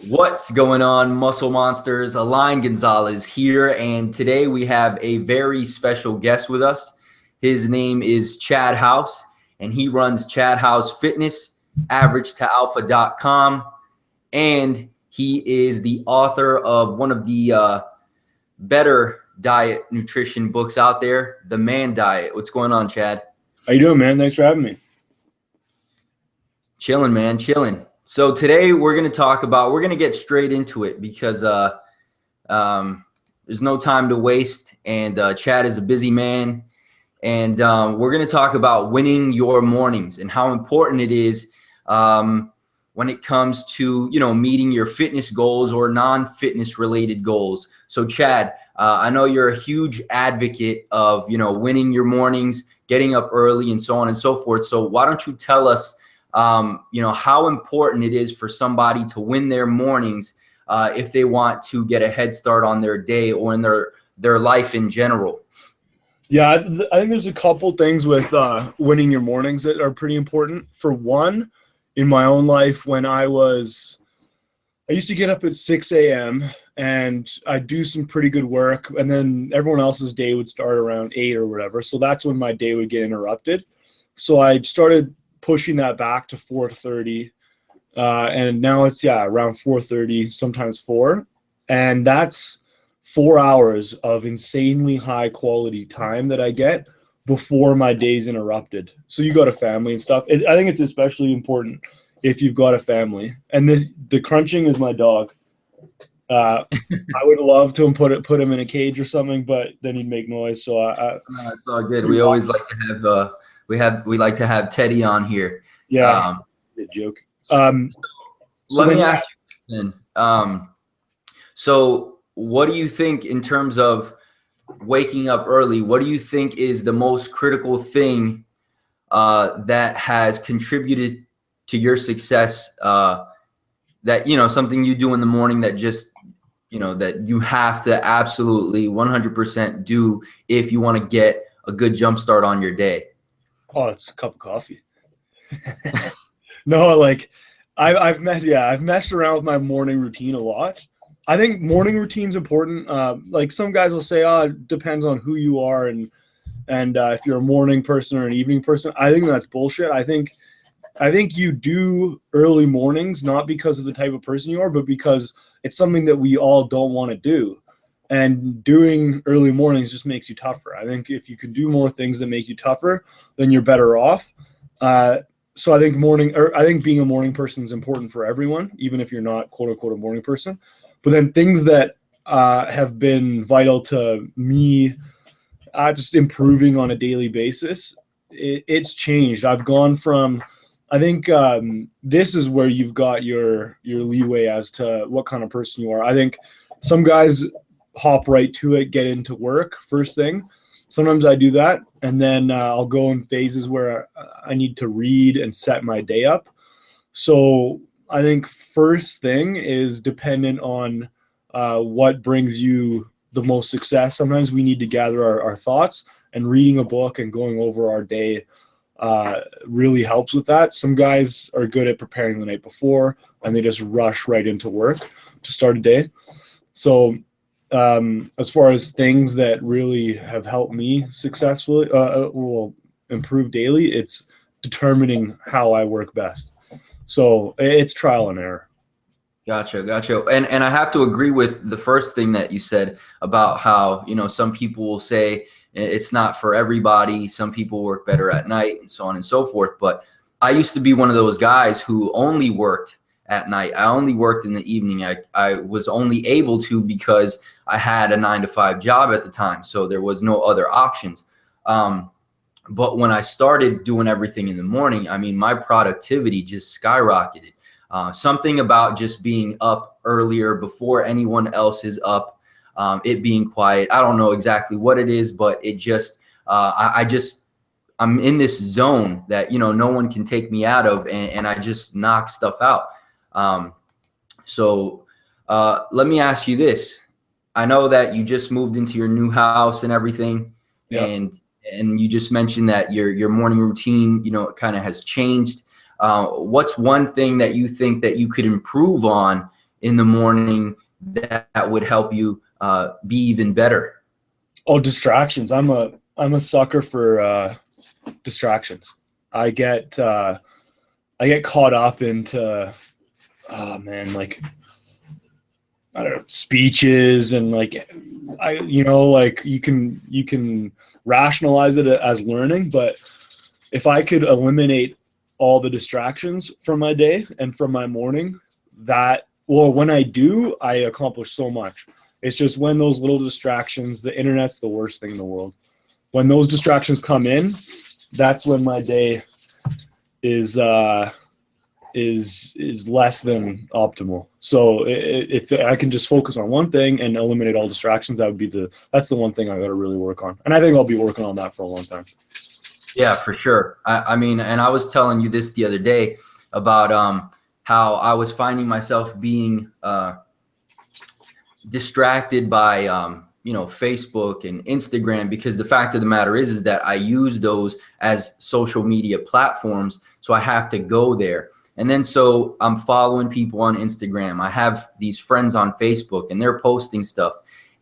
What's going on, Muscle Monsters? Align Gonzalez here, and today we have a very special guest with us. His name is Chad Howse, and he runs Chad Howse Fitness, average2alpha.com, and he is the author of one of the better diet nutrition books out there, The Man Diet. What's going on, Chad? How you doing, man? Thanks for having me. Chilling, man, chilling. So today we're going to get straight into it because there's no time to waste, and Chad is a busy man, and we're going to talk about winning your mornings and how important it is when it comes to, meeting your fitness goals or non-fitness related goals. So Chad, I know you're a huge advocate of, winning your mornings, getting up early and so on and so forth. So why don't you tell us how important it is for somebody to win their mornings if they want to get a head start on their day or in their life in general. Yeah, I think there's a couple things with winning your mornings that are pretty important. For one, in my own life, when I used to get up at 6 a.m. and I'd do some pretty good work, and then everyone else's day would start around 8 or whatever. So that's when my day would get interrupted. So I started pushing that back to 4:30, and now it's around 4:30, sometimes 4, and that's 4 hours of insanely high quality time that I get before my day's interrupted. So you got a family and stuff. I think it's especially important if you've got a family. And the crunching is my dog. I would love to put him in a cage or something, but then he'd make noise. So no, it's all good. We always like to have we like to have Teddy on here. Yeah, good joke. Let me ask you this then. So what do you think in terms of waking up early? What do you think is the most critical thing that has contributed to your success? That something you do in the morning that just that you have to absolutely 100% do if you want to get a good jump start on your day. Oh, it's a cup of coffee. No, like I've messed around with my morning routine a lot. I think morning routine's important. Like some guys will say, oh, it depends on who you are and if you're a morning person or an evening person. I think that's bullshit. I think you do early mornings not because of the type of person you are, but because it's something that we all don't want to do. And doing early mornings just makes you tougher. I think if you can do more things that make you tougher, then you're better off. So I think being a morning person is important for everyone, even if you're not quote unquote a morning person. But then things that have been vital to me just improving on a daily basis, it's changed. I've gone from, I think this is where you've got your leeway as to what kind of person you are. I think some guys hop right to it, get into work first thing. Sometimes I do that, and then I'll go in phases where I need to read and set my day up. So I think first thing is dependent on what brings you the most success. Sometimes we need to gather our thoughts, and reading a book and going over our day really helps with that. Some guys are good at preparing the night before, and they just rush right into work to start a day. So as far as things that really have helped me successfully improve daily, it's determining how I work best. So it's trial and error. Gotcha. And I have to agree with the first thing that you said about how, some people will say it's not for everybody. Some people work better at night and so on and so forth. But I used to be one of those guys who only worked at night. I only worked in the evening. I was only able to because I had a 9-to-5 job at the time. So there was no other options. But when I started doing everything in the morning, I mean, my productivity just skyrocketed. Something about just being up earlier before anyone else is up, it being quiet. I don't know exactly what it is, but it just, I'm in this zone that, no one can take me out of, and I just knock stuff out. So let me ask you this. I know that you just moved into your new house and everything. Yep. And you just mentioned that your morning routine, kind of has changed. What's one thing that you think that you could improve on, in the morning that would help you be even better? Oh, distractions. I'm a sucker for distractions. I get caught up into, oh man, like, I don't know, speeches and like, like you can rationalize it as learning, but if I could eliminate all the distractions from my day and from my morning, when I do, I accomplish so much. It's just when those little distractions, the internet's the worst thing in the world. When those distractions come in, that's when my day is less than optimal. So if I can just focus on one thing and eliminate all distractions, that's the one thing I got to really work on. And I think I'll be working on that for a long time. Yeah, for sure. I mean, and I was telling you this the other day about how I was finding myself being distracted by Facebook and Instagram, because the fact of the matter is that I use those as social media platforms, so I have to go there. And then so I'm following people on Instagram. I have these friends on Facebook and they're posting stuff.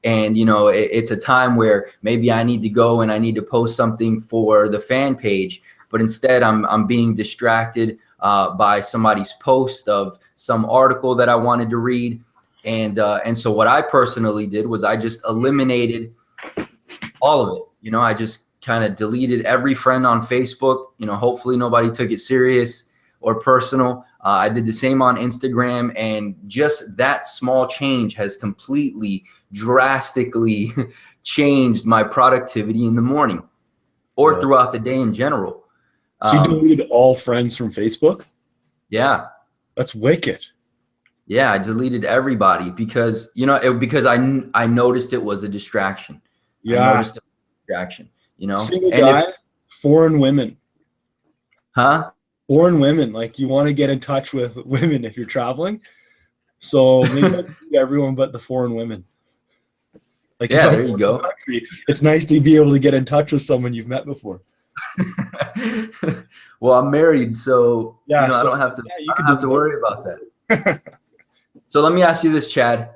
And, it's a time where maybe I need to go and I need to post something for the fan page, but instead I'm being distracted by somebody's post of some article that I wanted to read. And so what I personally did was I just eliminated all of it. I just kind of deleted every friend on Facebook. Hopefully nobody took it serious or personal. I did the same on Instagram, and just that small change has completely, drastically changed my productivity in the morning or throughout the day in general. So you deleted all friends from Facebook? Yeah. That's wicked. Yeah, I deleted everybody because, because I noticed it was a distraction. Yeah. I noticed it was a distraction, Single guy, foreign women. Huh? Foreign women, like you want to get in touch with women if you're traveling. So maybe everyone but the foreign women. Like, yeah, there you go. Country, it's nice to be able to get in touch with someone you've met before. Well, I'm married, so I don't have to worry about that. So let me ask you this, Chad.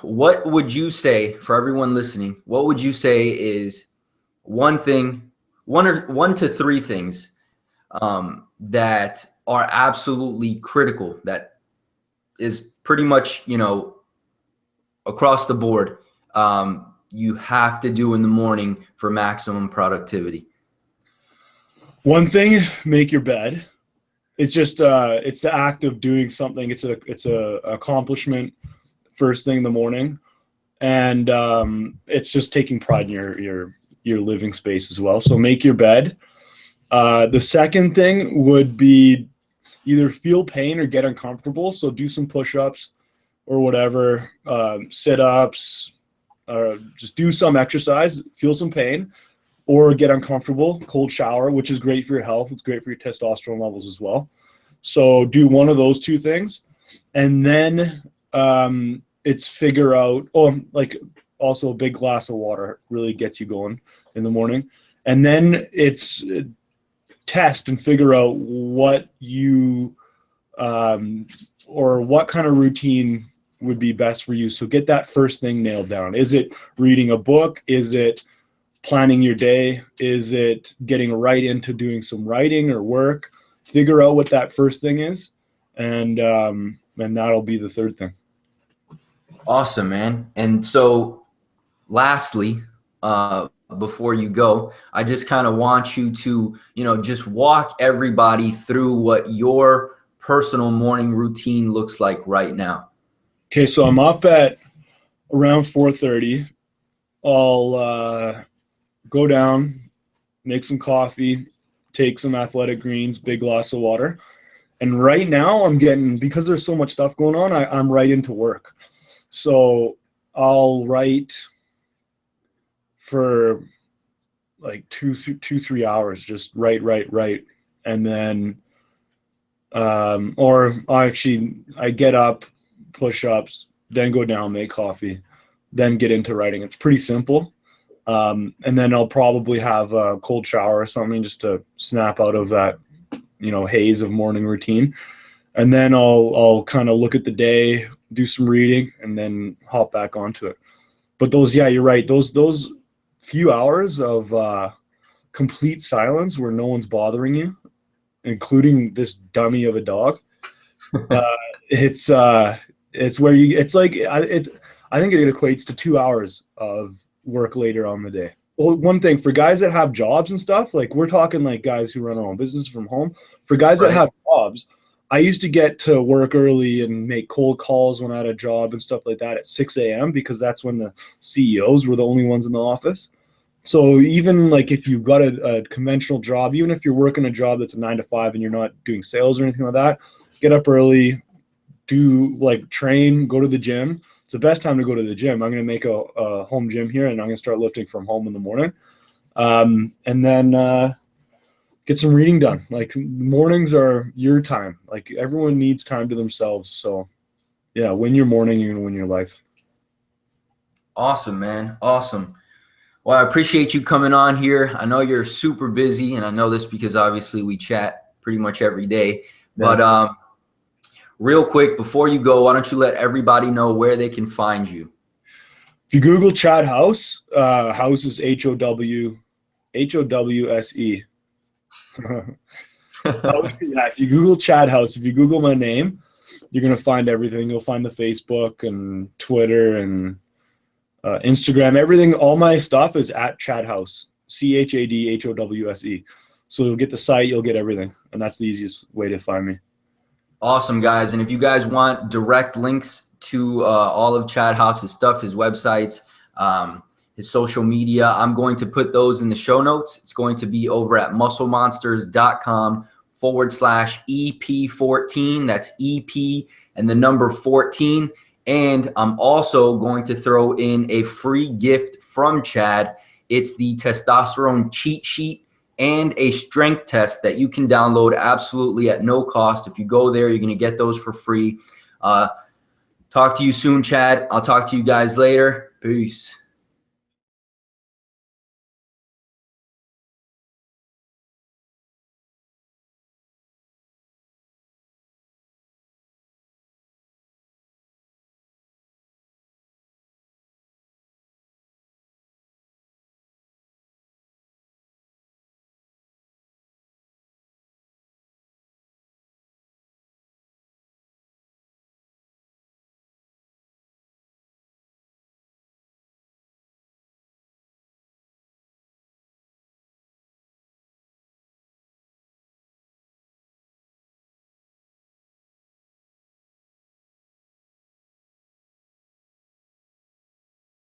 What would you say, for everyone listening, what would you say is one to three things that are absolutely critical, that is pretty much, across the board, you have to do in the morning for maximum productivity? One thing, make your bed. It's just it's the act of doing something. It's a accomplishment first thing in the morning, and it's just taking pride in your living space as well. So make your bed. The second thing would be either feel pain or get uncomfortable. So do some push-ups or whatever, sit-ups, just do some exercise, feel some pain, or get uncomfortable. Cold shower, which is great for your health. It's great for your testosterone levels as well. So do one of those two things. And then it's figure out, like also a big glass of water really gets you going in the morning. And then it's test and figure out what you or what kind of routine would be best for you. So get that first thing nailed down. Is it reading a book? Is it planning your day? Is it getting right into doing some writing or work? Figure out what that first thing is, and that'll be the third thing. Awesome, man. And so lastly, before you go, I just kind of want you to, just walk everybody through what your personal morning routine looks like right now. Okay, so I'm up at around 4:30. I'll go down, make some coffee, take some athletic greens, big glass of water. And right now because there's so much stuff going on, I'm right into work. So I'll write for like 3 hours, just write. And then, I get up, push ups, then go down, make coffee, then get into writing. It's pretty simple. And then I'll probably have a cold shower or something just to snap out of that, haze of morning routine. and then I'll kind of look at the day, do some reading, and then hop back onto it. But those, yeah, you're right. Those few hours of complete silence where no one's bothering you, including this dummy of a dog. It's where you. It's like I think it equates to 2 hours of work later on the day. Well, one thing for guys that have jobs and stuff, like we're talking like guys who run their own business from home. For guys that have jobs, I used to get to work early and make cold calls when I had a job and stuff like that at 6 a.m. because that's when the CEOs were the only ones in the office. So even like if you've got a conventional job, even if you're working a job that's a 9 to 5 and you're not doing sales or anything like that, get up early, do like train, go to the gym. It's the best time to go to the gym. I'm going to make a home gym here, and I'm going to start lifting from home in the morning. And then get some reading done. Like mornings are your time. Like everyone needs time to themselves. So yeah, win your morning, you're going to win your life. Awesome, man. Awesome. Well, I appreciate you coming on here. I know you're super busy, and I know this because obviously we chat pretty much every day. Yeah. But real quick, before you go, why don't you let everybody know where they can find you? If you Google Chad Howse, Howse is Howse. Yeah, if you Google Chad Howse, if you Google my name, you're going to find everything. You'll find the Facebook and Twitter and Instagram. Everything, all my stuff is at Chad Howse, ChadHowse. So you'll get the site, you'll get everything. And that's the easiest way to find me. Awesome, guys. And if you guys want direct links to all of Chad Howse's stuff, his websites, his social media, I'm going to put those in the show notes. It's going to be over at musclemonsters.com/EP14. That's EP and the number 14. And I'm also going to throw in a free gift from Chad. It's the testosterone cheat sheet and a strength test that you can download absolutely at no cost. If you go there, you're going to get those for free. Talk to you soon, Chad. I'll talk to you guys later. Peace.